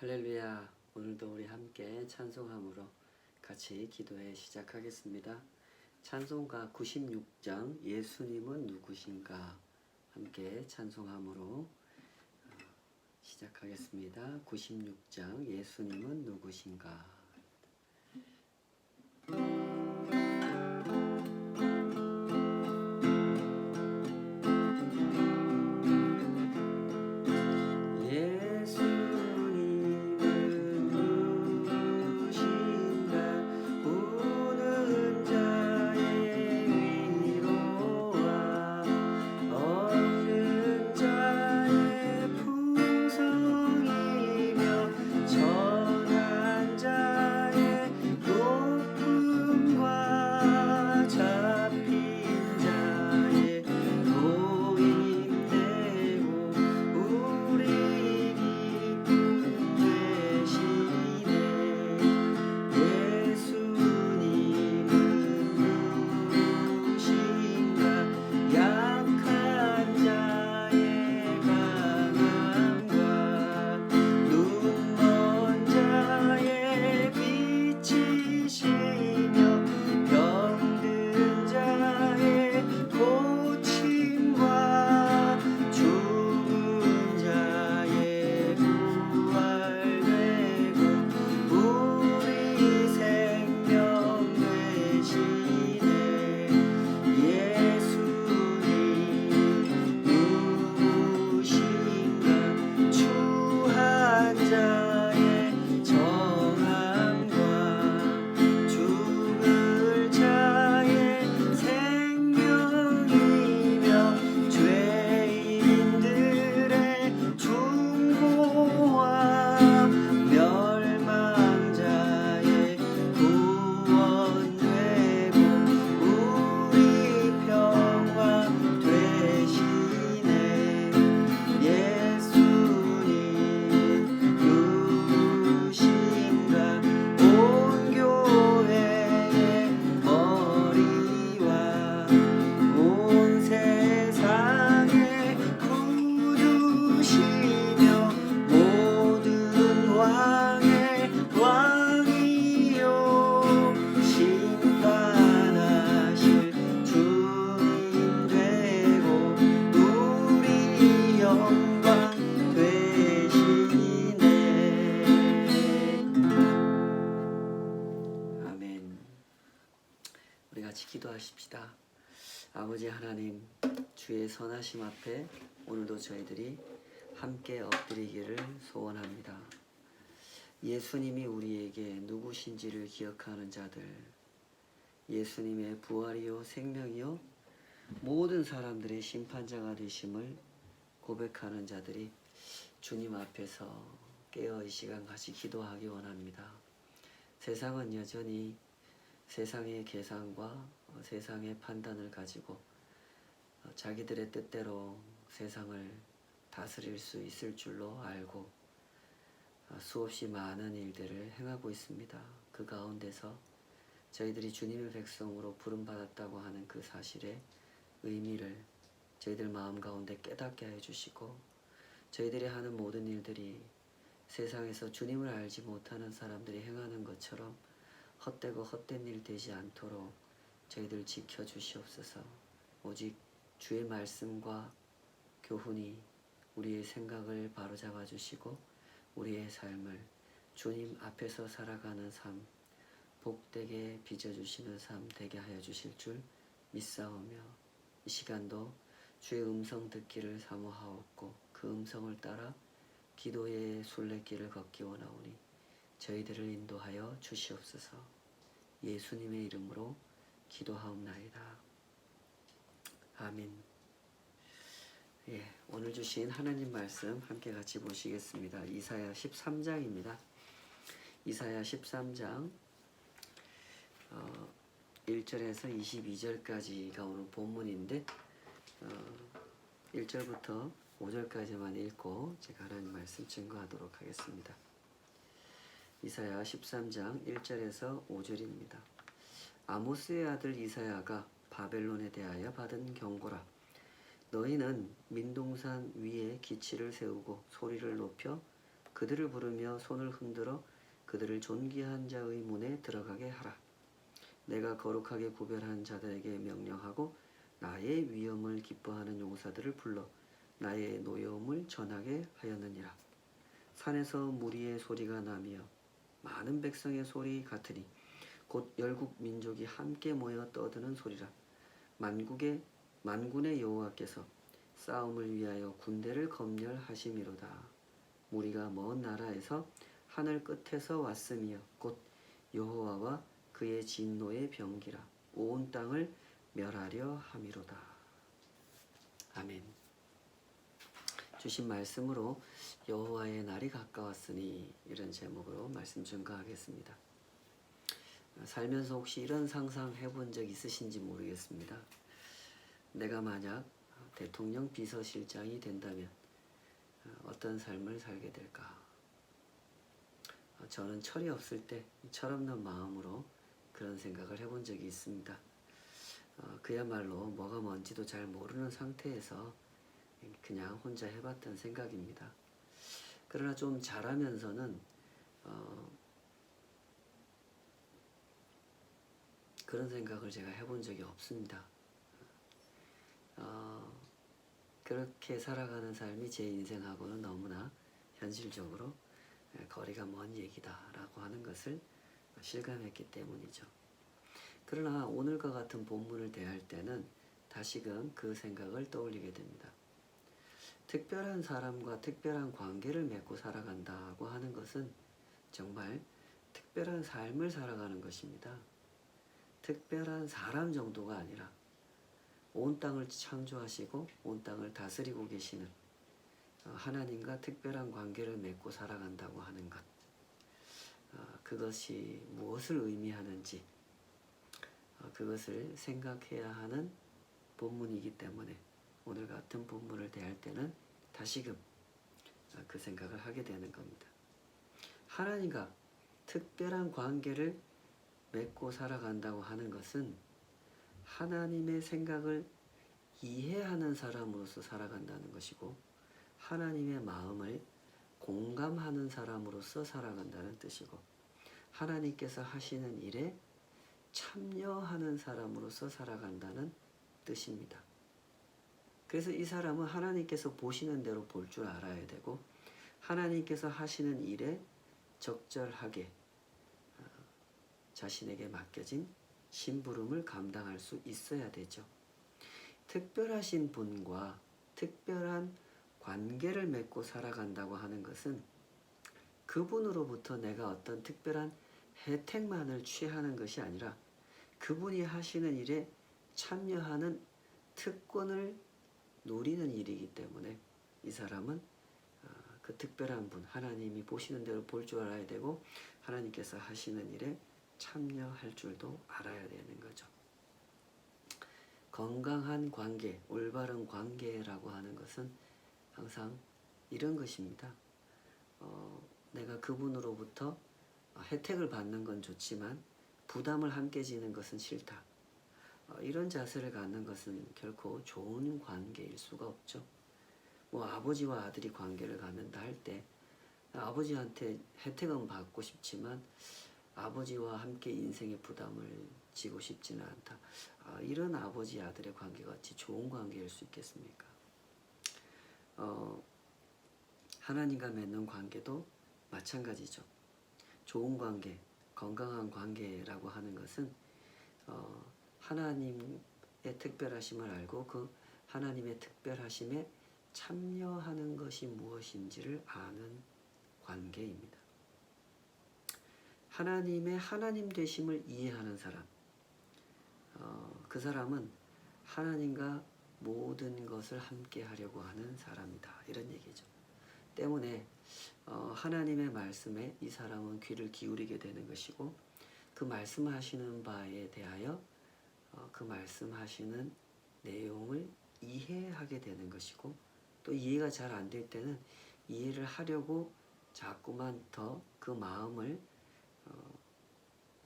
할렐루야. 오늘도 우리 함께 찬송함으로 같이 기도해 시작하겠습니다. 찬송가 96장 예수님은 누구신가 함께 찬송함으로 시작하겠습니다. 96장 예수님은 누구신가. 기도하십시다. 아버지 하나님, 주의 선하심 앞에 오늘도 저희들이 함께 엎드리기를 소원합니다. 예수님이 우리에게 누구신지를 기억하는 자들, 예수님의 부활이요 생명이요 모든 사람들의 심판자가 되심을 고백하는 자들이 주님 앞에서 깨어 이 시간 같이 기도하기 원합니다. 세상은 여전히 세상의 계산과 세상의 판단을 가지고 자기들의 뜻대로 세상을 다스릴 수 있을 줄로 알고 수없이 많은 일들을 행하고 있습니다. 그 가운데서 저희들이 주님의 백성으로 부름받았다고 하는 그 사실의 의미를 저희들 마음 가운데 깨닫게 해주시고, 저희들이 하는 모든 일들이 세상에서 주님을 알지 못하는 사람들이 행하는 것처럼 헛되고 헛된 일 되지 않도록 저희들 지켜주시옵소서. 오직 주의 말씀과 교훈이 우리의 생각을 바로잡아 주시고 우리의 삶을 주님 앞에서 살아가는 삶, 복되게 빚어주시는 삶 되게 하여 주실 줄 믿사오며, 이 시간도 주의 음성 듣기를 사모하옵고 그 음성을 따라 기도의 순례길을 걷기 원하오니 저희들을 인도하여 주시옵소서. 예수님의 이름으로 기도하옵나이다. 아멘. 오늘 주신 하나님 말씀 함께 같이 보시겠습니다. 이사야 13장입니다. 이사야 13장 1절에서 22절까지가 오늘 본문인데 1절부터 5절까지만 읽고 제가 하나님 말씀 증거하도록 하겠습니다. 이사야 13장 1절에서 5절입니다. 아모스의 아들 이사야가 바벨론에 대하여 받은 경고라. 너희는 민동산 위에 기치를 세우고 소리를 높여 그들을 부르며 손을 흔들어 그들을 존귀한 자의 문에 들어가게 하라. 내가 거룩하게 구별한 자들에게 명령하고 나의 위엄을 기뻐하는 용사들을 불러 나의 노여움을 전하게 하였느니라. 산에서 무리의 소리가 나며 많은 백성의 소리 같으니 곧 열국 민족이 함께 모여 떠드는 소리라. 만군의 여호와께서 싸움을 위하여 군대를 검열하심이로다. 무리가 먼 나라에서 하늘 끝에서 왔으며 곧 여호와와 그의 진노의 병기라. 온 땅을 멸하려 함이로다. 아멘. 주신 말씀으로 여호와의 날이 가까웠으니 이런 제목으로 말씀 증거하겠습니다. 살면서 혹시 이런 상상 해본 적 있으신지 모르겠습니다. 내가 만약 대통령 비서실장이 된다면 어떤 삶을 살게 될까? 저는 철이 없을 때 철없는 마음으로 그런 생각을 해본 적이 있습니다. 그야말로 뭐가 뭔지도 잘 모르는 상태에서 그냥 혼자 해봤던 생각입니다. 그러나 좀 자라면서는 그런 생각을 제가 해본 적이 없습니다. 그렇게 살아가는 삶이 제 인생하고는 너무나 현실적으로 거리가 먼 얘기다라고 하는 것을 실감했기 때문이죠. 그러나 오늘과 같은 본문을 대할 때는 다시금 그 생각을 떠올리게 됩니다. 특별한 사람과 특별한 관계를 맺고 살아간다고 하는 것은 정말 특별한 삶을 살아가는 것입니다. 특별한 사람 정도가 아니라 온 땅을 창조하시고 온 땅을 다스리고 계시는 하나님과 특별한 관계를 맺고 살아간다고 하는 것, 그것이 무엇을 의미하는지 그것을 생각해야 하는 본문이기 때문에 오늘 같은 본문을 대할 때는 다시금 그 생각을 하게 되는 겁니다. 하나님과 특별한 관계를 맺고 살아간다고 하는 것은 하나님의 생각을 이해하는 사람으로서 살아간다는 것이고 하나님의 마음을 공감하는 사람으로서 살아간다는 뜻이고 하나님께서 하시는 일에 참여하는 사람으로서 살아간다는 뜻입니다. 그래서 이 사람은 하나님께서 보시는 대로 볼 줄 알아야 되고 하나님께서 하시는 일에 적절하게 자신에게 맡겨진 심부름을 감당할 수 있어야 되죠. 특별하신 분과 특별한 관계를 맺고 살아간다고 하는 것은 그분으로부터 내가 어떤 특별한 혜택만을 취하는 것이 아니라 그분이 하시는 일에 참여하는 특권을 누리는 일이기 때문에 이 사람은 그 특별한 분, 하나님이 보시는 대로 볼 줄 알아야 되고 하나님께서 하시는 일에 참여할 줄도 알아야 되는 거죠. 건강한 관계, 올바른 관계라고 하는 것은 항상 이런 것입니다. 내가 그분으로부터 혜택을 받는 건 좋지만 부담을 함께 지는 것은 싫다. 이런 자세를 갖는 것은 결코 좋은 관계일 수가 없죠. 아버지와 아들이 관계를 갖는다 할 때 아버지한테 혜택은 받고 싶지만 아버지와 함께 인생의 부담을 지고 싶지는 않다. 이런 아버지 아들의 관계가 어찌 좋은 관계일 수 있겠습니까? 하나님과 맺는 관계도 마찬가지죠. 좋은 관계, 건강한 관계라고 하는 것은 하나님의 특별하심을 알고 그 하나님의 특별하심에 참여하는 것이 무엇인지를 아는 관계입니다. 하나님의 하나님 되심을 이해하는 사람, 그 사람은 하나님과 모든 것을 함께 하려고 하는 사람이다. 이런 얘기죠. 때문에 하나님의 말씀에 이 사람은 귀를 기울이게 되는 것이고 그 말씀하시는 바에 대하여 그 말씀하시는 내용을 이해하게 되는 것이고 또 이해가 잘 안 될 때는 이해를 하려고 자꾸만 더 그 마음을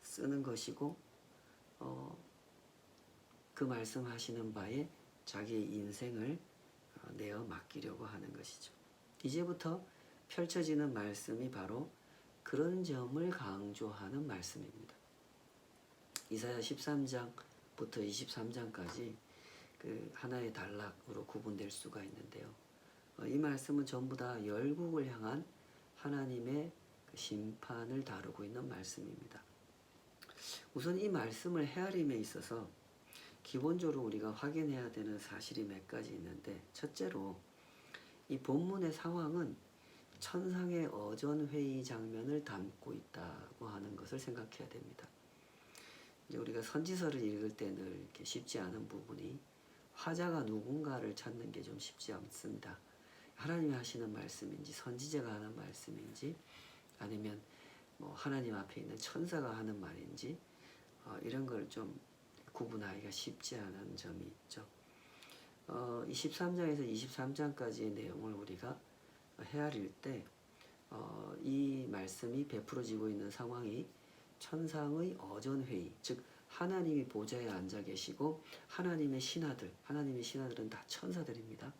쓰는 것이고 그 말씀하시는 바에 자기의 인생을 내어 맡기려고 하는 것이죠. 이제부터 펼쳐지는 말씀이 바로 그런 점을 강조하는 말씀입니다. 이사야 13장부터 23장까지 그 하나의 단락으로 구분될 수가 있는데요. 이 말씀은 전부 다 열국을 향한 하나님의 그 심판을 다루고 있는 말씀입니다. 우선 이 말씀을 헤아림에 있어서 기본적으로 우리가 확인해야 되는 사실이 몇 가지 있는데, 첫째로 이 본문의 상황은 천상의 어전회의 장면을 담고 있다고 하는 것을 생각해야 됩니다. 이제 우리가 선지서를 읽을 때 늘 이렇게 쉽지 않은 부분이 화자가 누군가를 찾는 게 좀 쉽지 않습니다. 하나님이 하시는 말씀인지 선지자가 하는 말씀인지 아니면 뭐 하나님 앞에 있는 천사가 하는 말인지 이런 걸 좀 구분하기가 쉽지 않은 점이 있죠. 23장에서 23장까지의 내용을 우리가 헤아릴 때 이 말씀이 베풀어지고 있는 상황이 천상의 어전회의, 즉 하나님이 보좌에 앉아 계시고 하나님의 신하들은 다 천사들입니다.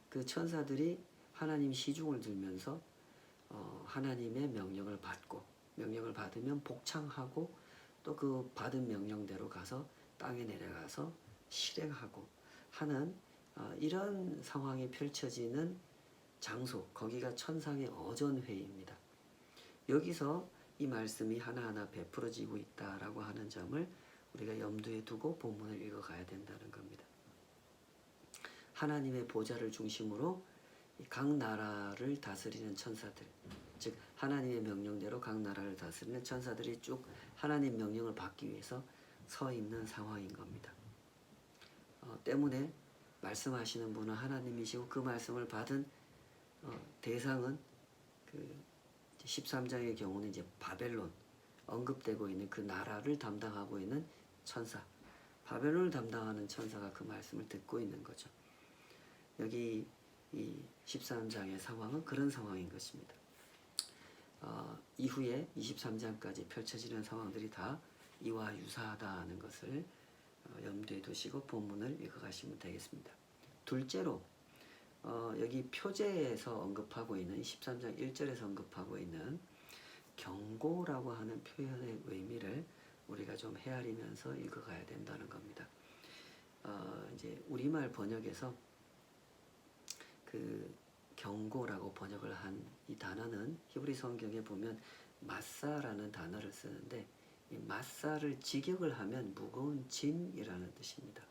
그 천사들이 하나님 시중을 들면서 하나님의 명령을 받고, 명령을 받으면 복창하고 또 그 받은 명령대로 가서 땅에 내려가서 실행하고 하는 이런 상황이 펼쳐지는 장소, 거기가 천상의 어전회의입니다. 여기서 이 말씀이 하나하나 베풀어지고 있다라고 하는 점을 우리가 염두에 두고 본문을 읽어가야 된다는 겁니다. 하나님의 보좌를 중심으로 각 나라를 다스리는 천사들, 즉 하나님의 명령대로 각 나라를 다스리는 천사들이 쭉 하나님 명령을 받기 위해서 서 있는 상황인 겁니다. 때문에 말씀하시는 분은 하나님이시고 그 말씀을 받은 대상은 그 13장의 경우는 이제 바벨론, 언급되고 있는 그 나라를 담당하고 있는 천사, 바벨론을 담당하는 천사가 그 말씀을 듣고 있는 거죠. 여기 이 13장의 상황은 그런 상황인 것입니다. 이후에 23장까지 펼쳐지는 상황들이 다 이와 유사하다는 것을 염두에 두시고 본문을 읽어가시면 되겠습니다. 둘째로 여기 표제에서 언급하고 있는 13장 1절에서 언급하고 있는 경고라고 하는 표현의 의미를 우리가 좀 헤아리면서 읽어가야 된다는 겁니다. 이제 우리말 번역에서 그 경고라고 번역을 한 이 단어는 히브리 성경에 보면 마사라는 단어를 쓰는데, 이 마사를 직역을 하면 무거운 짐이라는 뜻입니다.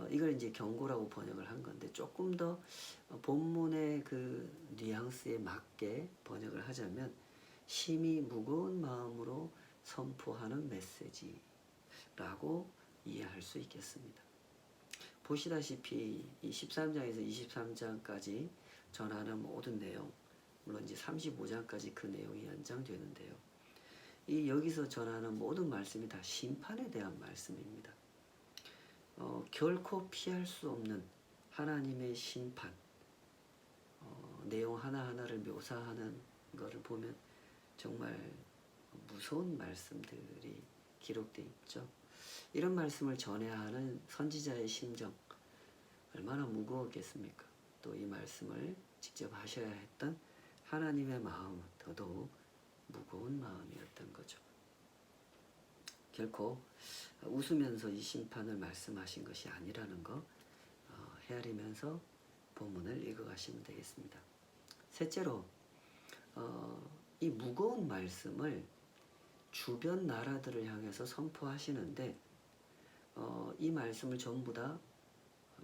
이걸 이제 경고라고 번역을 한 건데, 조금 더 본문의 그 뉘앙스에 맞게 번역을 하자면 심히 무거운 마음으로 선포하는 메시지라고 이해할 수 있겠습니다. 보시다시피 이 13장에서 23장까지 전하는 모든 내용, 물론 이제 35장까지 그 내용이 연장되는데요. 이 여기서 전하는 모든 말씀이 다 심판에 대한 말씀입니다. 결코 피할 수 없는 하나님의 심판, 내용 하나하나를 묘사하는 것을 보면 정말 무서운 말씀들이 기록되어 있죠. 이런 말씀을 전해야 하는 선지자의 심정 얼마나 무거웠겠습니까? 또 이 말씀을 직접 하셔야 했던 하나님의 마음은 더더욱 무거운 마음이었던 거죠. 결코 웃으면서 이 심판을 말씀하신 것이 아니라는 거 헤아리면서 본문을 읽어가시면 되겠습니다. 셋째로 이 무거운 말씀을 주변 나라들을 향해서 선포하시는데 이 말씀을 전부 다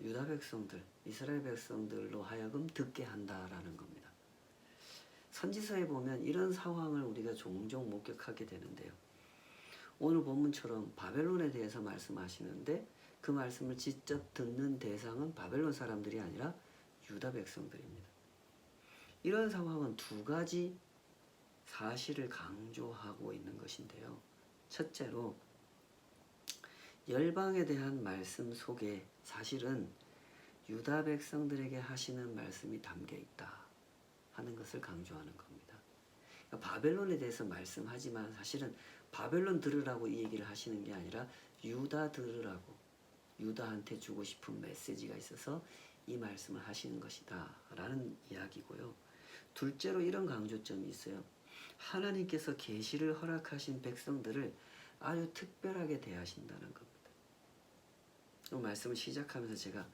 유다 백성들, 이스라엘 백성들로 하여금 듣게 한다라는 겁니다. 선지서에 보면 이런 상황을 우리가 종종 목격하게 되는데요. 오늘 본문처럼 바벨론에 대해서 말씀하시는데 그 말씀을 직접 듣는 대상은 바벨론 사람들이 아니라 유다 백성들입니다. 이런 상황은 두 가지 사실을 강조하고 있는 것인데요. 첫째로 열방에 대한 말씀 속에 사실은 유다 백성들에게 하시는 말씀이 담겨 있다 하는 것을 강조하는 겁니다. 그러니까 바벨론에 대해서 말씀하지만 사실은 바벨론 들으라고 이 얘기를 하시는 게 아니라 유다 들으라고, 유다한테 주고 싶은 메시지가 있어서 이 말씀을 하시는 것이다 라는 이야기고요. 둘째로 이런 강조점이 있어요. 하나님께서 계시를 허락하신 백성들을 아주 특별하게 대하신다는 겁니다. 이 말씀을 시작하면서 제가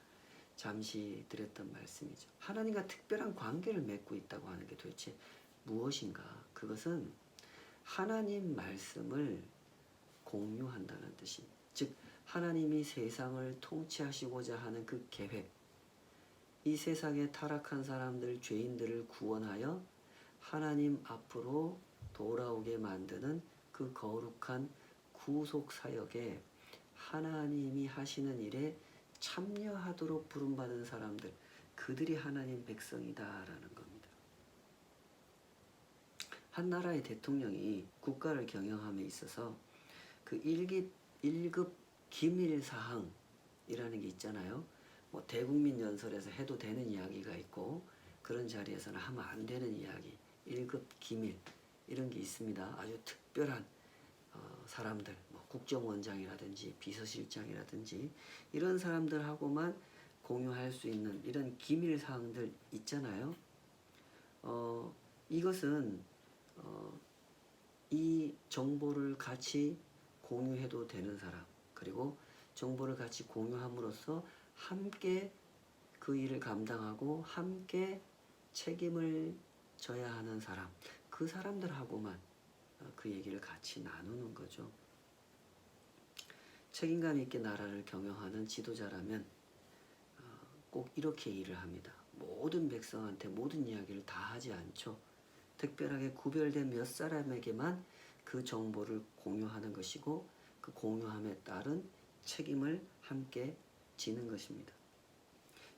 잠시 드렸던 말씀이죠. 하나님과 특별한 관계를 맺고 있다고 하는 게 도대체 무엇인가? 그것은 하나님 말씀을 공유한다는 뜻입니다. 즉 하나님이 세상을 통치하시고자 하는 그 계획, 이 세상에 타락한 사람들, 죄인들을 구원하여 하나님 앞으로 돌아오게 만드는 그 거룩한 구속 사역에 하나님이 하시는 일에 참여하도록 부름받은 사람들, 그들이 하나님 백성이다라는 겁니다. 한 나라의 대통령이 국가를 경영함에 있어서 그 1급 기밀사항이라는 게 있잖아요. 뭐 대국민 연설에서 해도 되는 이야기가 있고 그런 자리에서는 하면 안 되는 이야기, 1급 기밀 이런 게 있습니다. 아주 특별한 사람들, 뭐 국정원장이라든지 비서실장이라든지 이런 사람들하고만 공유할 수 있는 이런 기밀 사항들 있잖아요. 이것은 이 정보를 같이 공유해도 되는 사람, 그리고 정보를 같이 공유함으로써 함께 그 일을 감당하고 함께 책임을 져야 하는 사람, 그 사람들하고만 그 얘기를 같이 나누는 거죠. 책임감 있게 나라를 경영하는 지도자라면 꼭 이렇게 일을 합니다. 모든 백성한테 모든 이야기를 다 하지 않죠. 특별하게 구별된 몇 사람에게만 그 정보를 공유하는 것이고 그 공유함에 따른 책임을 함께 지는 것입니다.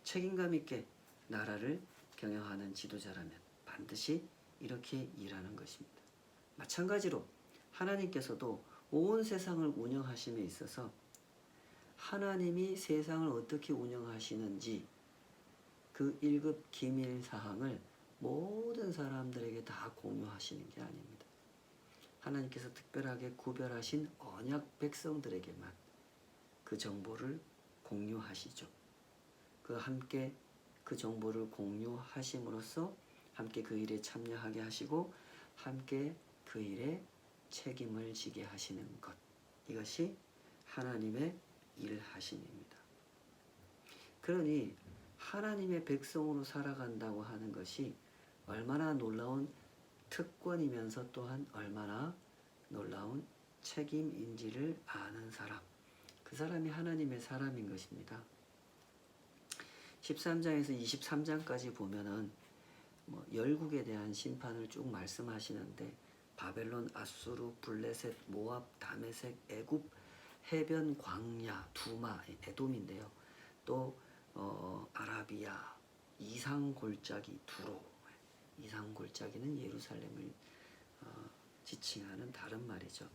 책임감 있게 나라를 경영하는 지도자라면 반드시 이렇게 일하는 것입니다. 마찬가지로 하나님께서도 온 세상을 운영하심에 있어서 하나님이 세상을 어떻게 운영하시는지 그 1급 기밀 사항을 모든 사람들에게 다 공유하시는 게 아닙니다. 하나님께서 특별하게 구별하신 언약 백성들에게만 그 정보를 공유하시죠. 그 함께 그 정보를 공유하심으로써 함께 그 일에 참여하게 하시고 함께 그 일에 책임을 지게 하시는 것, 이것이 하나님의 일하심입니다. 그러니 하나님의 백성으로 살아간다고 하는 것이 얼마나 놀라운 특권이면서 또한 얼마나 놀라운 책임인지를 아는 사람, 그 사람이 하나님의 사람인 것입니다. 13장에서 23장까지 보면은 열국에 대한 심판을 쭉 말씀하시는데 바벨론, 아수르, 블레셋, 모압, 다메섹, 애굽, 해변, 광야, 두마, 에돔인데요. 또 아라비아, 이상골짜기, 두로. 이상골짜기는 예루살렘을 지칭하는 다른 말이죠.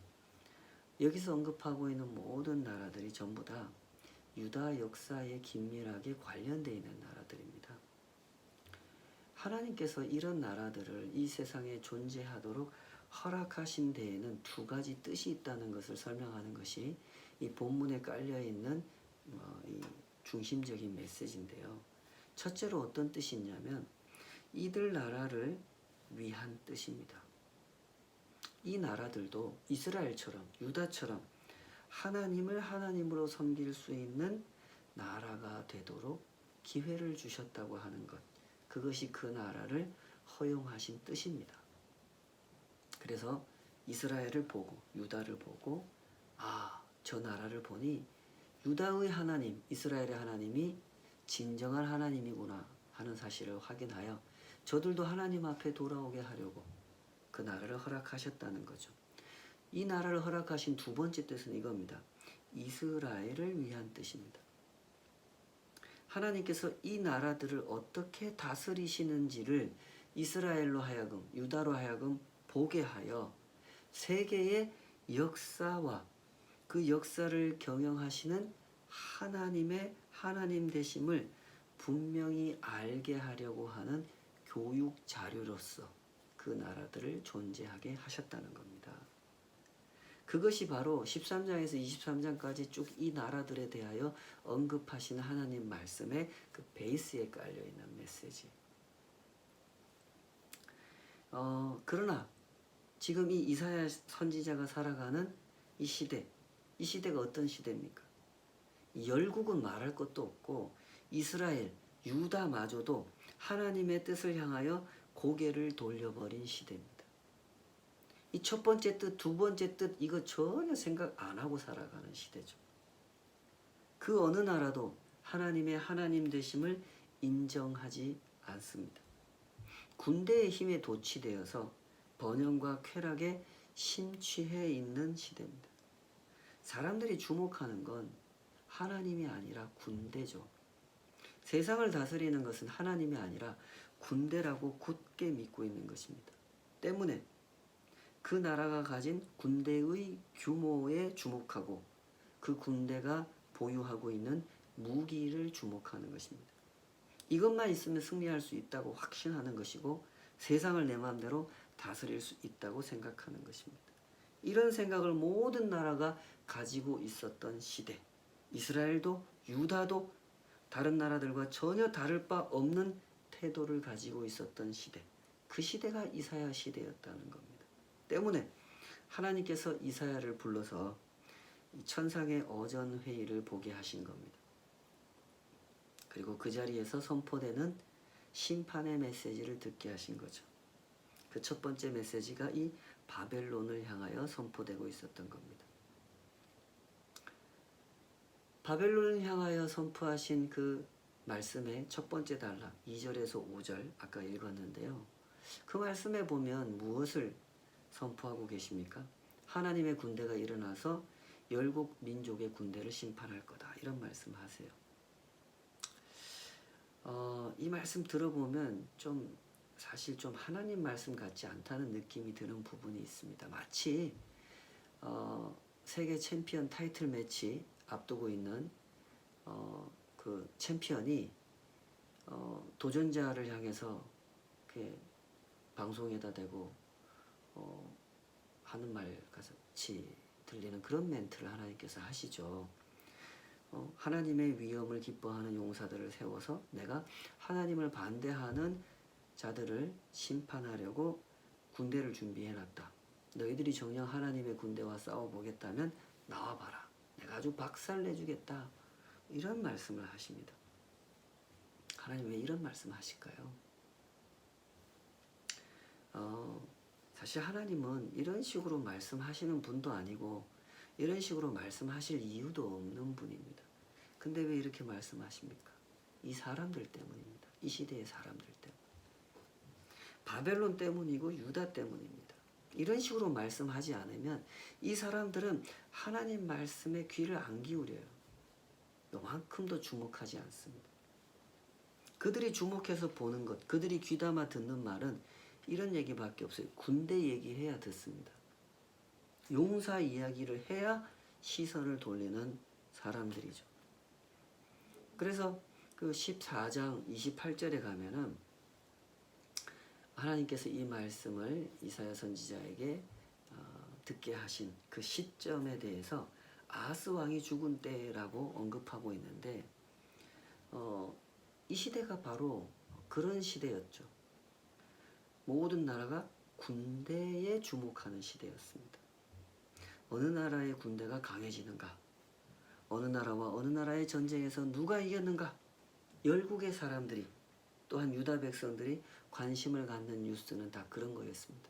여기서 언급하고 있는 모든 나라들이 전부 다 유다 역사에 긴밀하게 관련되어 있는 나라들입니다. 하나님께서 이런 나라들을 이 세상에 존재하도록 허락하신 데에는 두 가지 뜻이 있다는 것을 설명하는 것이 이 본문에 깔려있는 이 중심적인 메시지인데요. 첫째로 어떤 뜻이 있냐면 이들 나라를 위한 뜻입니다. 이 나라들도 이스라엘처럼 유다처럼 하나님을 하나님으로 섬길 수 있는 나라가 되도록 기회를 주셨다고 하는 것, 그것이 그 나라를 허용하신 뜻입니다. 그래서 이스라엘을 보고 유다를 보고 저 나라를 보니 유다의 하나님, 이스라엘의 하나님이 진정한 하나님이구나 하는 사실을 확인하여 저들도 하나님 앞에 돌아오게 하려고 그 나라를 허락하셨다는 거죠. 이 나라를 허락하신 두 번째 뜻은 이겁니다. 이스라엘을 위한 뜻입니다. 하나님께서 이 나라들을 어떻게 다스리시는지를 이스라엘로 하여금, 유다로 하여금 보게 하여 세계의 역사와 그 역사를 경영하시는 하나님의 하나님 되심을 분명히 알게 하려고 하는 교육 자료로서 그 나라들을 존재하게 하셨다는 겁니다. 그것이 바로 13장에서 23장까지 쭉 이 나라들에 대하여 언급하시는 하나님 말씀의 그 베이스에 깔려있는 메시지. 그러나 지금 이 이사야 선지자가 살아가는 이 시대가 어떤 시대입니까? 열국은 말할 것도 없고 이스라엘, 유다마저도 하나님의 뜻을 향하여 고개를 돌려버린 시대입니다. 이 첫 번째 뜻, 두 번째 뜻 이거 전혀 생각 안 하고 살아가는 시대죠. 그 어느 나라도 하나님의 하나님 되심을 인정하지 않습니다. 군대의 힘에 도취되어서 번영과 쾌락에 심취해 있는 시대입니다. 사람들이 주목하는 건 하나님이 아니라 군대죠. 세상을 다스리는 것은 하나님이 아니라 군대라고 굳게 믿고 있는 것입니다. 때문에 그 나라가 가진 군대의 규모에 주목하고 그 군대가 보유하고 있는 무기를 주목하는 것입니다. 이것만 있으면 승리할 수 있다고 확신하는 것이고 세상을 내 마음대로 다스릴 수 있다고 생각하는 것입니다. 이런 생각을 모든 나라가 가지고 있었던 시대, 이스라엘도 유다도 다른 나라들과 전혀 다를 바 없는 태도를 가지고 있었던 시대, 그 시대가 이사야 시대였다는 겁니다. 때문에 하나님께서 이사야를 불러서 천상의 어전회의를 보게 하신 겁니다. 그리고 그 자리에서 선포되는 심판의 메시지를 듣게 하신 거죠. 그 첫 번째 메시지가 이 바벨론을 향하여 선포되고 있었던 겁니다. 바벨론을 향하여 선포하신 그 말씀의 첫 번째 단락 2절에서 5절 아까 읽었는데요. 그 말씀에 보면 무엇을 선포하고 계십니까? 하나님의 군대가 일어나서 열국 민족의 군대를 심판할 거다 이런 말씀하세요. 이 말씀 들어보면 사실 좀 하나님 말씀 같지 않다는 느낌이 드는 부분이 있습니다. 마치 세계 챔피언 타이틀 매치 앞두고 있는 그 챔피언이 도전자를 향해서 이렇게 방송에다 대고 하는 말 같이 들리는 그런 멘트를 하나님께서 하시죠. 하나님의 위엄을 기뻐하는 용사들을 세워서 내가 하나님을 반대하는 자들을 심판하려고 군대를 준비해놨다. 너희들이 정녕 하나님의 군대와 싸워보겠다면 나와봐라. 내가 아주 박살내주겠다. 이런 말씀을 하십니다. 하나님 왜 이런 말씀 하실까요? 사실 하나님은 이런 식으로 말씀하시는 분도 아니고 이런 식으로 말씀하실 이유도 없는 분입니다. 근데 왜 이렇게 말씀하십니까? 이 사람들 때문입니다. 이 시대의 사람들 때문. 바벨론 때문이고 유다 때문입니다. 이런 식으로 말씀하지 않으면 이 사람들은 하나님 말씀에 귀를 안 기울여요. 요만큼도 주목하지 않습니다. 그들이 주목해서 보는 것, 그들이 귀담아 듣는 말은 이런 얘기밖에 없어요. 군대 얘기해야 듣습니다. 용사 이야기를 해야 시선을 돌리는 사람들이죠. 그래서 그 14장 28절에 가면은 하나님께서 이 말씀을 이사야 선지자에게 듣게 하신 그 시점에 대해서 아하스 왕이 죽은 때라고 언급하고 있는데 이 시대가 바로 그런 시대였죠. 모든 나라가 군대에 주목하는 시대였습니다. 어느 나라의 군대가 강해지는가? 어느 나라와 어느 나라의 전쟁에서 누가 이겼는가? 열국의 사람들이 또한 유다 백성들이 관심을 갖는 뉴스는 다 그런 거였습니다.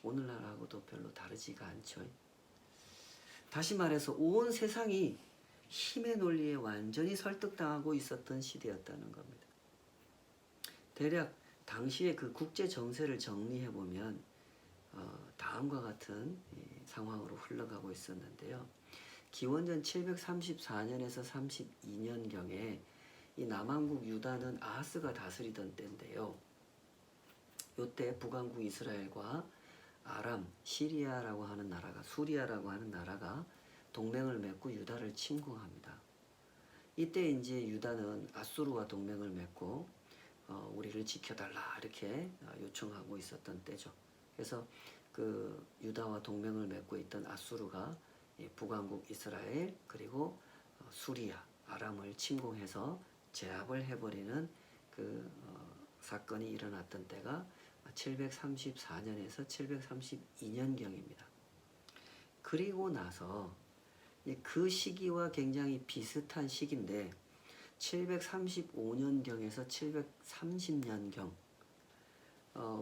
오늘날하고도 별로 다르지가 않죠. 다시 말해서 온 세상이 힘의 논리에 완전히 설득당하고 있었던 시대였다는 겁니다. 대략 당시의 그 국제 정세를 정리해 보면 다음과 같은 상황으로 흘러가고 있었는데요. 기원전 734년에서 32년경에 이 남왕국 유다는 아하스가 다스리던 때인데요. 이때 북왕국 이스라엘과 아람, 시리아라고 하는 나라가 수리아라고 하는 나라가 동맹을 맺고 유다를 침공합니다. 이때 이제 유다는 아수르와 동맹을 맺고 우리를 지켜달라 이렇게 요청하고 있었던 때죠. 그래서 그 유다와 동맹을 맺고 있던 아수르가 북왕국 이스라엘 그리고 수리아, 아람을 침공해서 제압을 해버리는 그 사건이 일어났던 때가 734년에서 732년경입니다. 그리고 나서 그 시기와 굉장히 비슷한 시기인데 735년경에서 730년경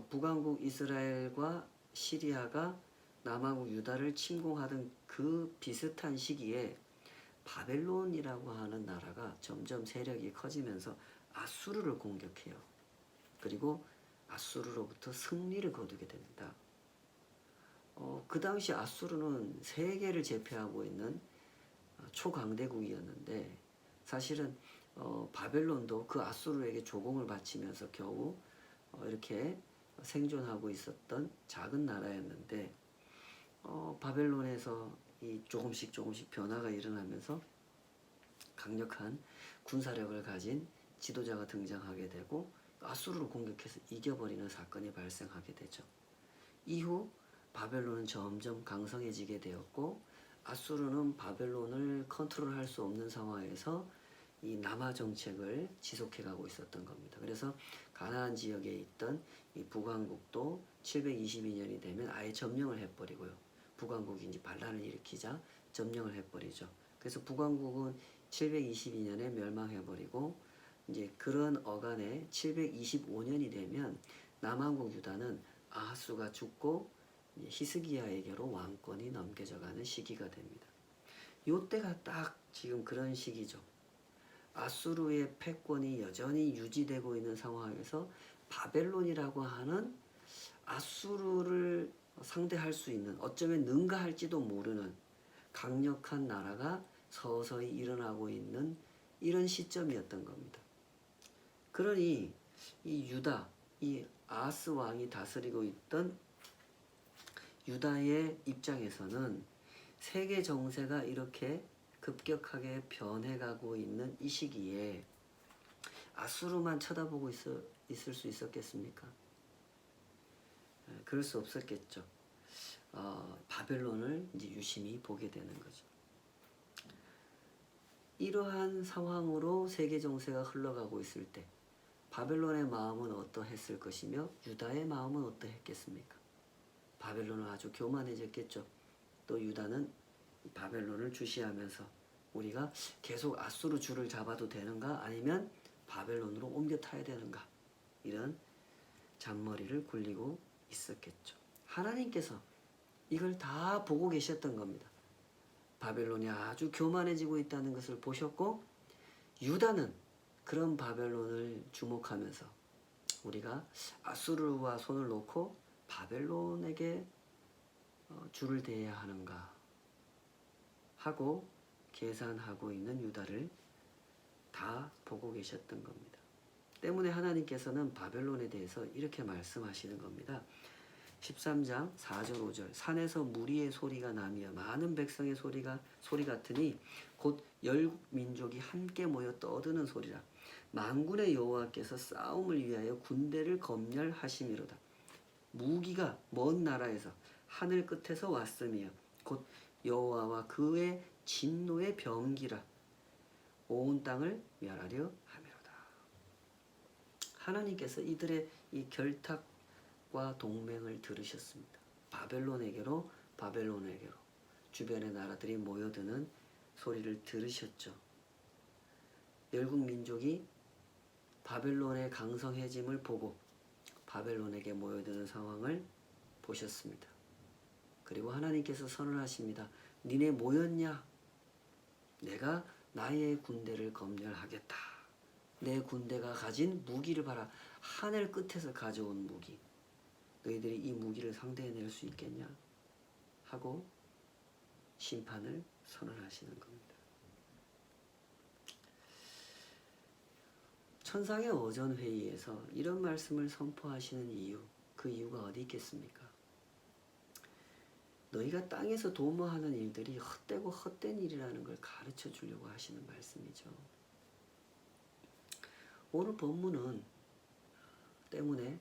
북왕국 이스라엘과 시리아가 남왕국 유다를 침공하던 그 비슷한 시기에 바벨론이라고 하는 나라가 점점 세력이 커지면서 아수르를 공격해요. 그리고 아수르로부터 승리를 거두게 됩니다. 그 당시 아수르는 세계를 제패하고 있는 초강대국이었는데 사실은 바벨론도 그 아수르에게 조공을 바치면서 겨우 이렇게 생존하고 있었던 작은 나라였는데 바벨론에서 이 조금씩 변화가 일어나면서 강력한 군사력을 가진 지도자가 등장하게 되고 아수르를 공격해서 이겨버리는 사건이 발생하게 되죠. 이후 바벨론은 점점 강성해지게 되었고 아수르는 바벨론을 컨트롤할 수 없는 상황에서 이 남하 정책을 지속해가고 있었던 겁니다. 그래서 가나안 지역에 있던 이 북왕국도 722년이 되면 아예 점령을 해버리고요. 북왕국이 이제 반란을 일으키자 점령을 해버리죠. 그래서 북왕국은 722년에 멸망해버리고 이제 그런 어간에 725년이 되면 남왕국 유다는 아하수가 죽고 히스기야에게로 왕권이 넘겨져가는 시기가 됩니다. 요때가 딱 지금 그런 시기죠. 아수르의 패권이 여전히 유지되고 있는 상황에서 바벨론이라고 하는 아수르를 상대할 수 있는 어쩌면 능가할지도 모르는 강력한 나라가 서서히 일어나고 있는 이런 시점이었던 겁니다. 그러니 이 유다, 이 아하스 왕이 다스리고 있던 유다의 입장에서는 세계 정세가 이렇게 급격하게 변해가고 있는 이 시기에 아수르만 쳐다보고 있을 수 있었겠습니까? 그럴 수 없었겠죠. 바벨론을 이제 유심히 보게 되는 거죠. 이러한 상황으로 세계 정세가 흘러가고 있을 때 바벨론의 마음은 어떠했을 것이며 유다의 마음은 어떠했겠습니까? 바벨론은 아주 교만해졌겠죠. 또 유다는 바벨론을 주시하면서 우리가 계속 아수르 줄을 잡아도 되는가 아니면 바벨론으로 옮겨 타야 되는가 이런 잔머리를 굴리고 있었겠죠. 하나님께서 이걸 다 보고 계셨던 겁니다. 바벨론이 아주 교만해지고 있다는 것을 보셨고 유다는 그런 바벨론을 주목하면서 우리가 아수르와 손을 놓고 바벨론에게 줄을 대야 하는가 하고 계산하고 있는 유다를 다 보고 계셨던 겁니다. 때문에 하나님께서는 바벨론에 대해서 이렇게 말씀하시는 겁니다. 13장 4절 5절 산에서 무리의 소리가 나며 많은 백성의 소리 같으니 곧 열국 민족이 함께 모여 떠드는 소리라. 만군의 여호와께서 싸움을 위하여 군대를 검열하심이로다. 무기가 먼 나라에서 하늘 끝에서 왔으며 곧 여호와와 그의 진노의 병기라. 온 땅을 멸하려 함이로다. 하나님께서 이들의 이 결탁과 동맹을 들으셨습니다. 바벨론에게로 주변의 나라들이 모여드는 소리를 들으셨죠. 열국 민족이 바벨론의 강성해짐을 보고 바벨론에게 모여드는 상황을 보셨습니다. 그리고 하나님께서 선언하십니다. 니네 모였냐? 내가 나의 군대를 검열하겠다. 내 군대가 가진 무기를 봐라. 하늘 끝에서 가져온 무기. 너희들이 이 무기를 상대해낼 수 있겠냐? 하고 심판을 선언하시는 겁니다. 천상의 어전회의에서 이런 말씀을 선포하시는 이유, 그 이유가 어디 있겠습니까? 너희가 땅에서 도모하는 일들이 헛되고 헛된 일이라는 걸 가르쳐 주려고 하시는 말씀이죠. 오늘 본문은 때문에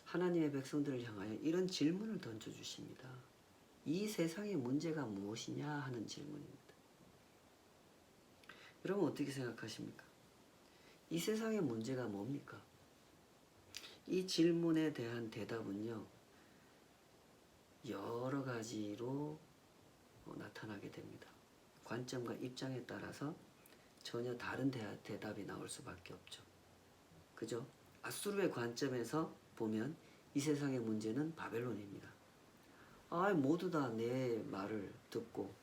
하나님의 백성들을 향하여 이런 질문을 던져주십니다. 이 세상의 문제가 무엇이냐 하는 질문입니다. 여러분 어떻게 생각하십니까? 이 세상의 문제가 뭡니까? 이 질문에 대한 대답은요, 여러 가지로 나타나게 됩니다. 관점과 입장에 따라서 전혀 다른 대답이 나올 수밖에 없죠. 그죠? 아수르의 관점에서 보면 이 세상의 문제는 바벨론입니다. 모두 다 내 말을 듣고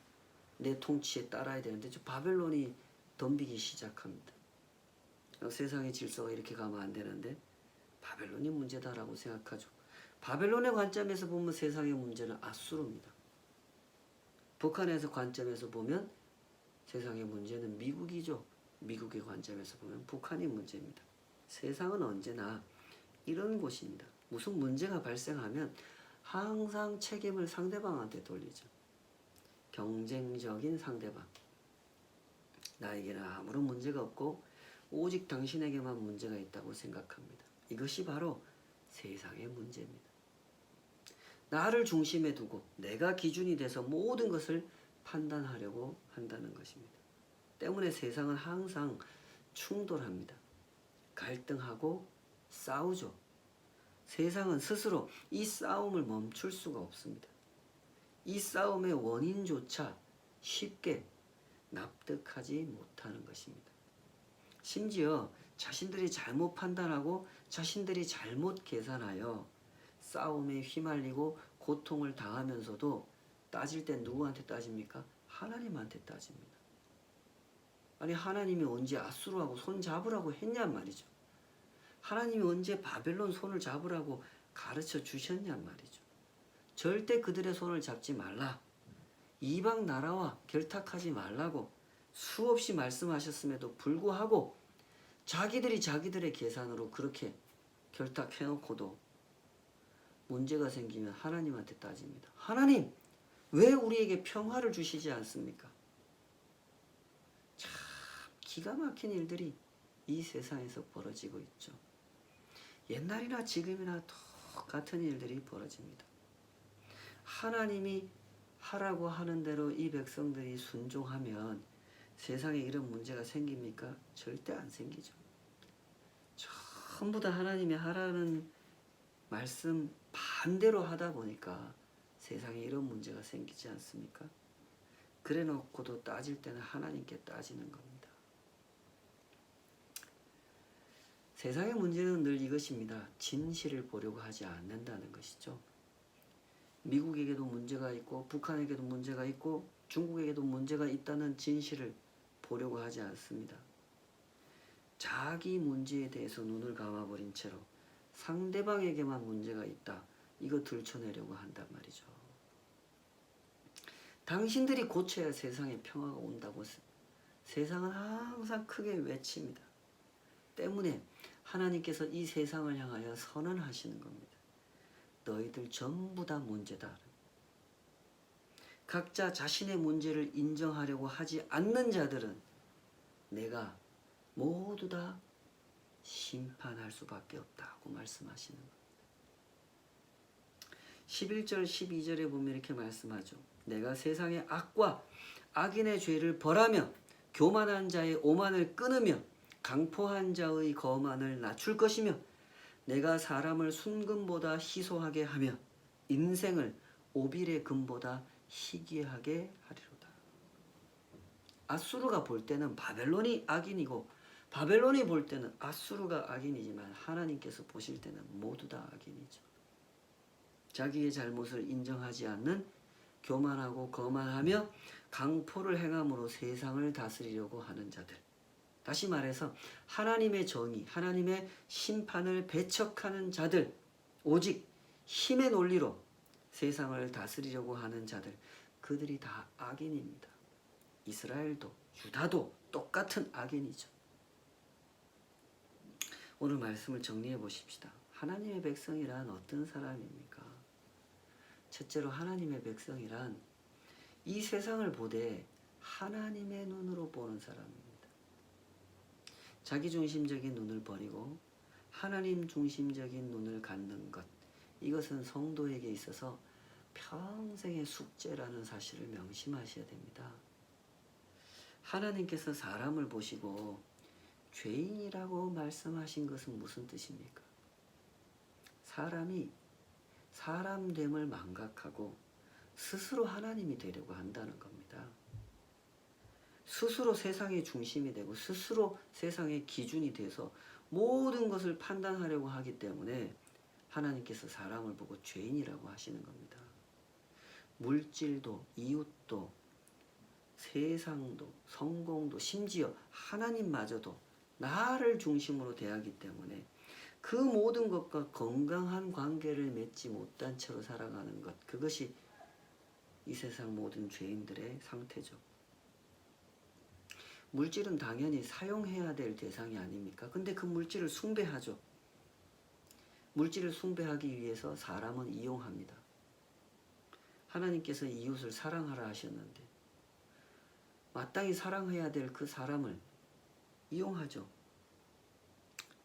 내 통치에 따라야 되는데 저 바벨론이 덤비기 시작합니다. 세상의 질서가 이렇게 가면 안 되는데 바벨론이 문제다라고 생각하죠. 바벨론의 관점에서 보면 세상의 문제는 아수르입니다. 북한에서 관점에서 보면 세상의 문제는 미국이죠. 미국의 관점에서 보면 북한이 문제입니다. 세상은 언제나 이런 곳입니다. 무슨 문제가 발생하면 항상 책임을 상대방한테 돌리죠. 경쟁적인 상대방. 나에게는 아무런 문제가 없고 오직 당신에게만 문제가 있다고 생각합니다. 이것이 바로 세상의 문제입니다. 나를 중심에 두고 내가 기준이 돼서 모든 것을 판단하려고 한다는 것입니다. 때문에 세상은 항상 충돌합니다. 갈등하고 싸우죠. 세상은 스스로 이 싸움을 멈출 수가 없습니다. 이 싸움의 원인조차 쉽게 납득하지 못하는 것입니다. 심지어 자신들이 잘못 판단하고 자신들이 잘못 계산하여 싸움에 휘말리고 고통을 당하면서도 따질 땐 누구한테 따집니까? 하나님한테 따집니다. 아니 하나님이 언제 아수르하고 손 잡으라고 했냔 말이죠. 하나님이 언제 바벨론 손을 잡으라고 가르쳐 주셨냔 말이죠. 절대 그들의 손을 잡지 말라. 이방 나라와 결탁하지 말라고 수없이 말씀하셨음에도 불구하고 자기들이 자기들의 계산으로 그렇게 결탁해놓고도 문제가 생기면 하나님한테 따집니다. 하나님, 왜 우리에게 평화를 주시지 않습니까? 참 기가 막힌 일들이 이 세상에서 벌어지고 있죠. 옛날이나 지금이나 똑같은 일들이 벌어집니다. 하나님이 하라고 하는 대로 이 백성들이 순종하면 세상에 이런 문제가 생깁니까? 절대 안 생기죠. 전부 다 하나님이 하라는 말씀 반대로 하다 보니까 세상에 이런 문제가 생기지 않습니까? 그래 놓고도 따질 때는 하나님께 따지는 겁니다. 세상의 문제는 늘 이것입니다. 진실을 보려고 하지 않는다는 것이죠. 미국에게도 문제가 있고 북한에게도 문제가 있고 중국에게도 문제가 있다는 진실을 보려고 하지 않습니다. 자기 문제에 대해서 눈을 감아버린 채로 상대방에게만 문제가 있다. 이거 들춰내려고 한단 말이죠. 당신들이 고쳐야 세상에 평화가 온다고 세상은 항상 크게 외칩니다. 때문에 하나님께서 이 세상을 향하여 선언하시는 겁니다. 너희들 전부 다 문제다. 각자 자신의 문제를 인정하려고 하지 않는 자들은 내가 모두 다 심판할 수밖에 없다고 말씀하시는 겁니다. 11절 12절에 보면 이렇게 말씀하죠. 내가 세상의 악과 악인의 죄를 벌하며 교만한 자의 오만을 끊으며 강포한 자의 거만을 낮출 것이며 내가 사람을 순금보다 희소하게 하며 인생을 오빌의 금보다 희귀하게 하리로다. 아수르가 볼 때는 바벨론이 악인이고 바벨론이 볼 때는 아수르가 악인이지만 하나님께서 보실 때는 모두 다 악인이죠. 자기의 잘못을 인정하지 않는 교만하고 거만하며 강포를 행함으로 세상을 다스리려고 하는 자들. 다시 말해서 하나님의 정의, 하나님의 심판을 배척하는 자들, 오직 힘의 논리로 세상을 다스리려고 하는 자들, 그들이 다 악인입니다. 이스라엘도 유다도 똑같은 악인이죠. 오늘 말씀을 정리해 보십시다. 하나님의 백성이란 어떤 사람입니까? 첫째로 하나님의 백성이란 이 세상을 보되 하나님의 눈으로 보는 사람입니다. 자기중심적인 눈을 버리고 하나님 중심적인 눈을 갖는 것, 이것은 성도에게 있어서 평생의 숙제라는 사실을 명심하셔야 됩니다. 하나님께서 사람을 보시고 죄인이라고 말씀하신 것은 무슨 뜻입니까? 사람이 사람됨을 망각하고 스스로 하나님이 되려고 한다는 겁니다. 스스로 세상의 중심이 되고 스스로 세상의 기준이 돼서 모든 것을 판단하려고 하기 때문에 하나님께서 사람을 보고 죄인이라고 하시는 겁니다. 물질도, 이웃도, 세상도, 성공도, 심지어 하나님마저도 나를 중심으로 대하기 때문에 그 모든 것과 건강한 관계를 맺지 못한 채로 살아가는 것, 그것이 이 세상 모든 죄인들의 상태죠. 물질은 당연히 사용해야 될 대상이 아닙니까? 근데 그 물질을 숭배하죠. 물질을 숭배하기 위해서 사람은 이용합니다. 하나님께서 이웃을 사랑하라 하셨는데 마땅히 사랑해야 될 그 사람을 이용하죠.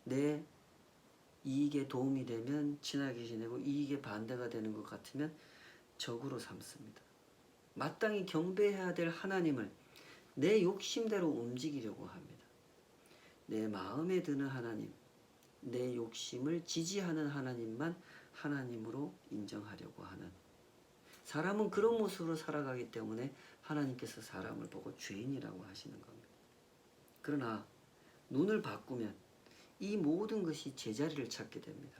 내 이익에 도움이 되면 친하게 지내고 이익에 반대가 되는 것 같으면 적으로 삼습니다. 마땅히 경배해야 될 하나님을 내 욕심대로 움직이려고 합니다. 내 마음에 드는 하나님, 내 욕심을 지지하는 하나님만 하나님으로 인정하려고 하는, 사람은 그런 모습으로 살아가기 때문에 하나님께서 사람을 보고 죄인이라고 하시는 겁니다. 그러나 눈을 바꾸면 이 모든 것이 제자리를 찾게 됩니다.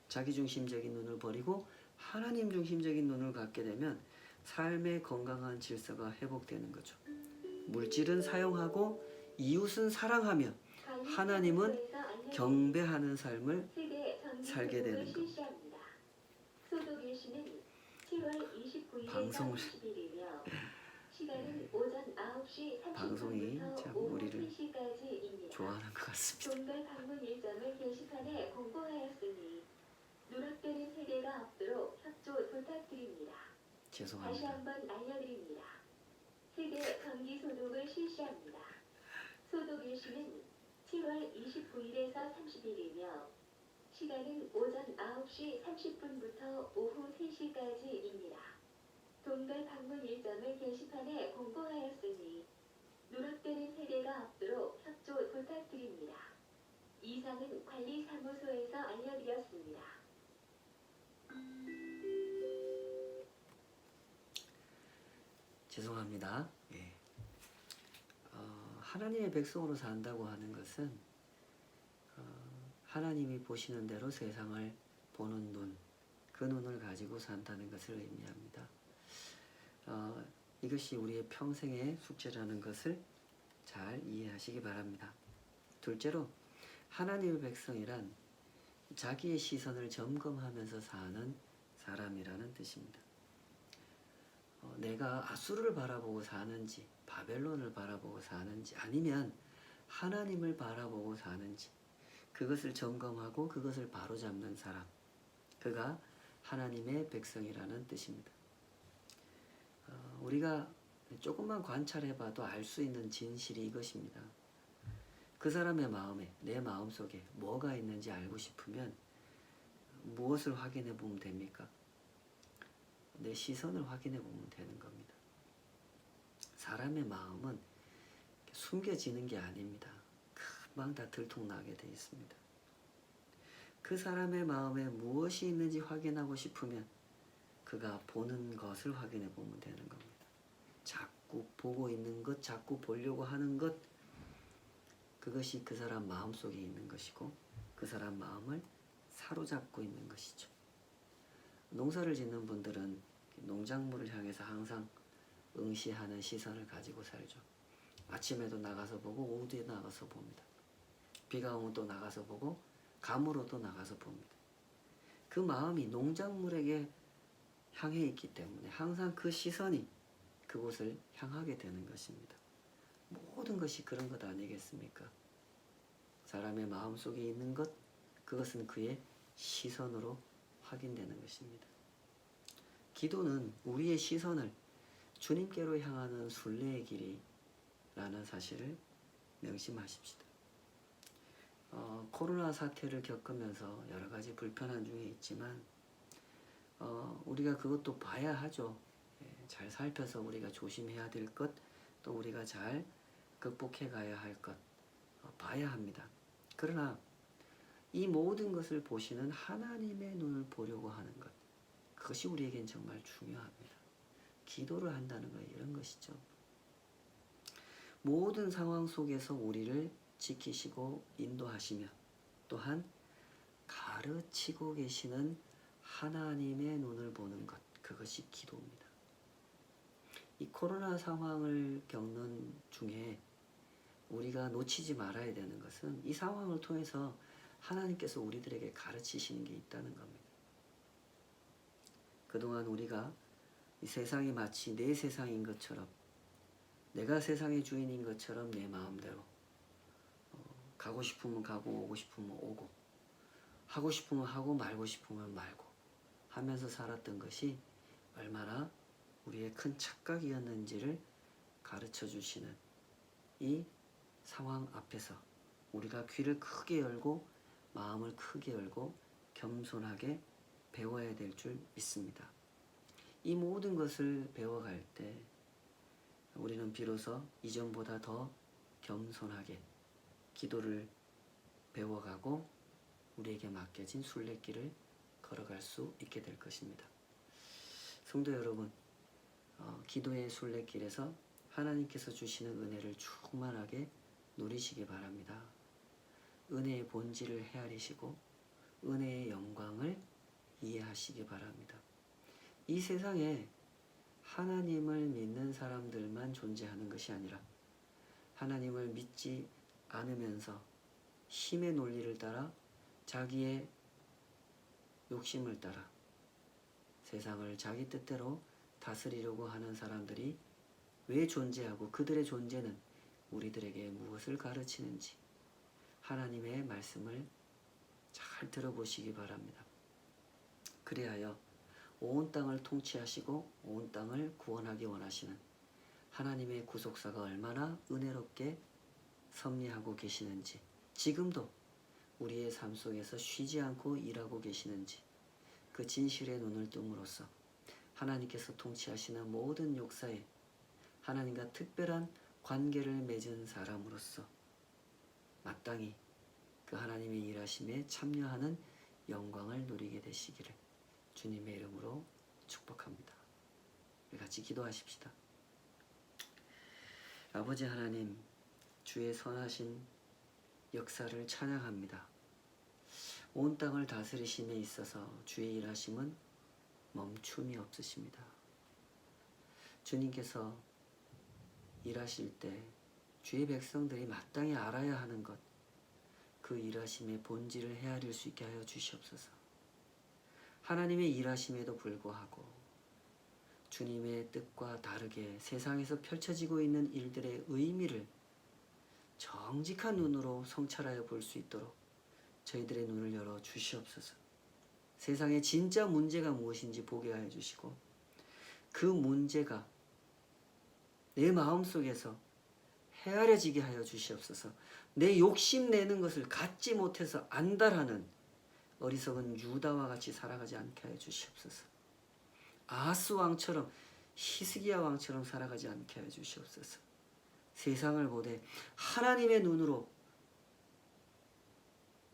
자기중심적인 눈을 버리고 하나님 중심적인 눈을 갖게 되면 삶의 건강한 질서가 회복되는 거죠. 물질은 사용하고 이웃은 사랑하며 하나님은 경배하는 삶을 살게 되는 겁니다. 방송이 참 우리를 좋아하는 것 같습니다. 동달 방문 일정을 게시판에 공고하였으니 누락되는 세대가 없도록 협조 부탁드립니다. 죄송합니다. 다시 한번 알려드립니다. 세대 정기 소독을 실시합니다. 소독 일시는 7월 29일에서 30일이며 시간은 오전 9시 30분부터 오후 3시까지입니다. 동달 방문 일정을 게시판에 공고하였으니 누락되는 세대가 없도록 협조 부탁드립니다. 이상은 관리사무소에서 알려드렸습니다. 죄송합니다. 예. 하나님의 백성으로 산다고 하는 것은 하나님이 보시는 대로 세상을 보는 눈, 그 눈을 가지고 산다는 것을 의미합니다. 이것이 우리의 평생의 숙제라는 것을 잘 이해하시기 바랍니다. 둘째로 하나님의 백성이란 자기의 시선을 점검하면서 사는 사람이라는 뜻입니다. 내가 아수르를 바라보고 사는지, 바벨론을 바라보고 사는지, 아니면 하나님을 바라보고 사는지, 그것을 점검하고 그것을 바로잡는 사람, 그가 하나님의 백성이라는 뜻입니다. 우리가 조금만 관찰해봐도 알 수 있는 진실이 이것입니다. 그 사람의 마음에, 내 마음속에 뭐가 있는지 알고 싶으면 무엇을 확인해 보면 됩니까? 내 시선을 확인해 보면 되는 겁니다. 사람의 마음은 숨겨지는 게 아닙니다. 금방 다 들통나게 돼 있습니다. 그 사람의 마음에 무엇이 있는지 확인하고 싶으면 그가 보는 것을 확인해 보면 되는 겁니다. 자꾸 보고 있는 것, 자꾸 보려고 하는 것, 그것이 그 사람 마음속에 있는 것이고 그 사람 마음을 사로잡고 있는 것이죠. 농사를 짓는 분들은 농작물을 향해서 항상 응시하는 시선을 가지고 살죠. 아침에도 나가서 보고 오후에 나가서 봅니다. 비가 오면 또 나가서 보고 감으로도 나가서 봅니다. 그 마음이 농작물에게 향해 있기 때문에 항상 그 시선이 그곳을 향하게 되는 것입니다. 모든 것이 그런 것 아니겠습니까? 사람의 마음속에 있는 것, 그것은 그의 시선으로 확인되는 것입니다. 기도는 우리의 시선을 주님께로 향하는 순례의 길이라는 사실을 명심하십시다. 코로나 사태를 겪으면서 여러 가지 불편한 중에 있지만 우리가 그것도 봐야 하죠. 잘 살펴서 우리가 조심해야 될 것, 또 우리가 잘 극복해 가야 할 것 봐야 합니다. 그러나 이 모든 것을 보시는 하나님의 눈을 보려고 하는 것, 그것이 우리에겐 정말 중요합니다. 기도를 한다는 것, 이런 것이죠. 모든 상황 속에서 우리를 지키시고 인도하시며 또한 가르치고 계시는 하나님의 눈을 보는 것, 그것이 기도입니다. 이 코로나 상황을 겪는 중에 우리가 놓치지 말아야 되는 것은 이 상황을 통해서 하나님께서 우리들에게 가르치시는 게 있다는 겁니다. 그동안 우리가 이 세상이 마치 내 세상인 것처럼, 내가 세상의 주인인 것처럼 내 마음대로 가고 싶으면 가고 오고 싶으면 오고 하고 싶으면 하고 말고 싶으면 말고 하면서 살았던 것이 얼마나 우리의 큰 착각이었는지를 가르쳐 주시는 이 상황 앞에서 우리가 귀를 크게 열고 마음을 크게 열고 겸손하게 배워야 될 줄 믿습니다. 이 모든 것을 배워갈 때 우리는 비로소 이전보다 더 겸손하게 기도를 배워가고 우리에게 맡겨진 순례길을 걸어갈 수 있게 될 것입니다. 성도 여러분, 기도의 순례길에서 하나님께서 주시는 은혜를 충만하게 누리시기 바랍니다. 은혜의 본질을 헤아리시고 은혜의 영광을 이해하시기 바랍니다. 이 세상에 하나님을 믿는 사람들만 존재하는 것이 아니라 하나님을 믿지 않으면서 힘의 논리를 따라 자기의 욕심을 따라 세상을 자기 뜻대로 다스리려고 하는 사람들이 왜 존재하고 그들의 존재는 우리들에게 무엇을 가르치는지 하나님의 말씀을 잘 들어보시기 바랍니다. 그리하여 온 땅을 통치하시고 온 땅을 구원하기 원하시는 하나님의 구속사가 얼마나 은혜롭게 섭리하고 계시는지, 지금도 우리의 삶 속에서 쉬지 않고 일하고 계시는지 그 진실의 눈을 뜸으로써 하나님께서 통치하시는 모든 역사에 하나님과 특별한 관계를 맺은 사람으로서 마땅히 그 하나님의 일하심에 참여하는 영광을 누리게 되시기를 주님의 이름으로 축복합니다. 우리 같이 기도하십시다. 아버지 하나님, 주의 선하신 역사를 찬양합니다. 온 땅을 다스리심에 있어서 주의 일하심은 멈춤이 없으십니다. 주님께서 일하실 때 주의 백성들이 마땅히 알아야 하는 것, 그 일하심의 본질을 헤아릴 수 있게 하여 주시옵소서. 하나님의 일하심에도 불구하고 주님의 뜻과 다르게 세상에서 펼쳐지고 있는 일들의 의미를 정직한 눈으로 성찰하여 볼 수 있도록 저희들의 눈을 열어 주시옵소서. 세상의 진짜 문제가 무엇인지 보게 하여 주시고 그 문제가 내 마음속에서 헤아려지게 하여 주시옵소서. 내 욕심내는 것을 갖지 못해서 안달하는 어리석은 유다와 같이 살아가지 않게 하여 주시옵소서. 아하스 왕처럼 히스기야 왕처럼 살아가지 않게 하여 주시옵소서. 세상을 보되 하나님의 눈으로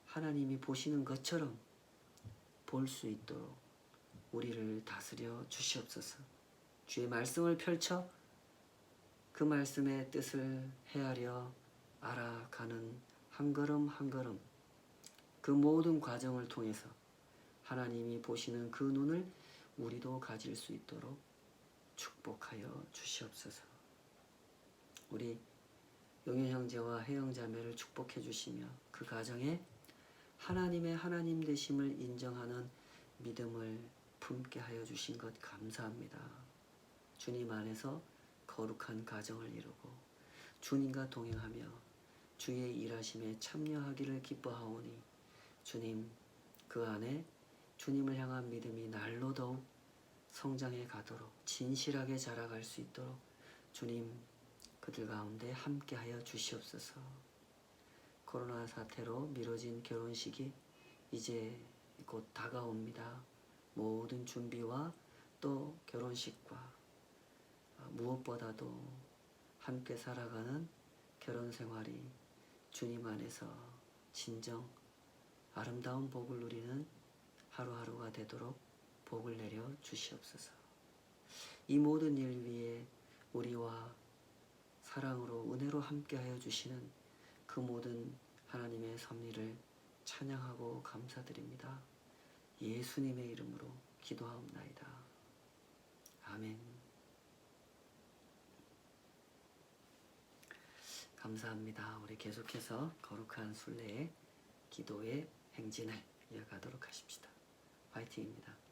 하나님이 보시는 것처럼 볼 수 있도록 우리를 다스려 주시옵소서. 주의 말씀을 펼쳐 그 말씀의 뜻을 헤아려 알아가는 한 걸음 한 걸음 그 모든 과정을 통해서 하나님이 보시는 그 눈을 우리도 가질 수 있도록 축복하여 주시옵소서. 우리 용현 형제와 혜영 자매를 축복해 주시며 그 가정에 하나님의 하나님 되심을 인정하는 믿음을 품게 하여 주신 것 감사합니다. 주님 안에서 거룩한 가정을 이루고 주님과 동행하며 주의 일하심에 참여하기를 기뻐하오니 주님 그 안에 주님을 향한 믿음이 날로 더욱 성장해 가도록 진실하게 자라갈 수 있도록 주님 그들 가운데 함께하여 주시옵소서. 코로나 사태로 미뤄진 결혼식이 이제 곧 다가옵니다. 모든 준비와 또 결혼식과 무엇보다도 함께 살아가는 결혼 생활이 주님 안에서 진정 아름다운 복을 누리는 하루하루가 되도록 복을 내려 주시옵소서. 이 모든 일 위에 우리와 사랑으로 은혜로 함께하여 주시는 그 모든 하나님의 섭리를 찬양하고 감사드립니다. 예수님의 이름으로 기도하옵나이다. 아멘. 감사합니다. 우리 계속해서 거룩한 순례의 기도의 행진을 이어가도록 하십시다. 파이팅입니다.